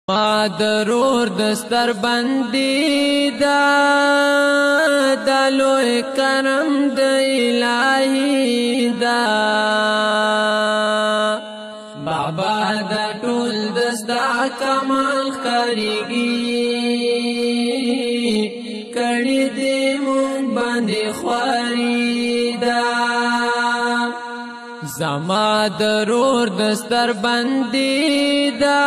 ما درور دستر بندی دا دلوی کرم د الہی دا بابا دا ټول دستا کمال خریگی کڑی دی مون بندی خواری دا زما درور دستر بندی دا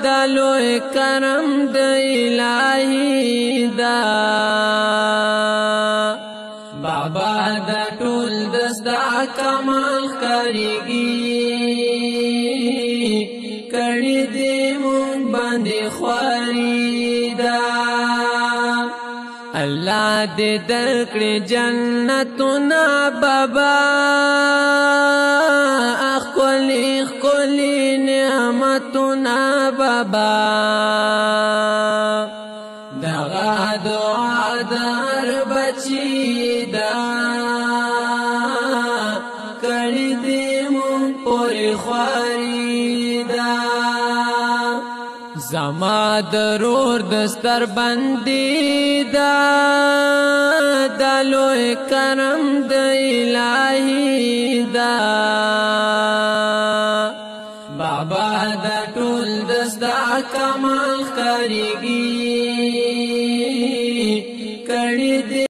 دلوی کرم د الہی دا بابا دا ټول دستا کمال خریگی کڑی دی مون بندی خواری دا اللہ دے درکڑی جنتنا بابا اخولی اخولی نعمتنا بابا دغا دعا در بچی دا کڑی دی مون پوری خواری دا زما درور دستر بندی دا دلوی کرم د الہی دا بابا دا ټول دستا کمال خریگی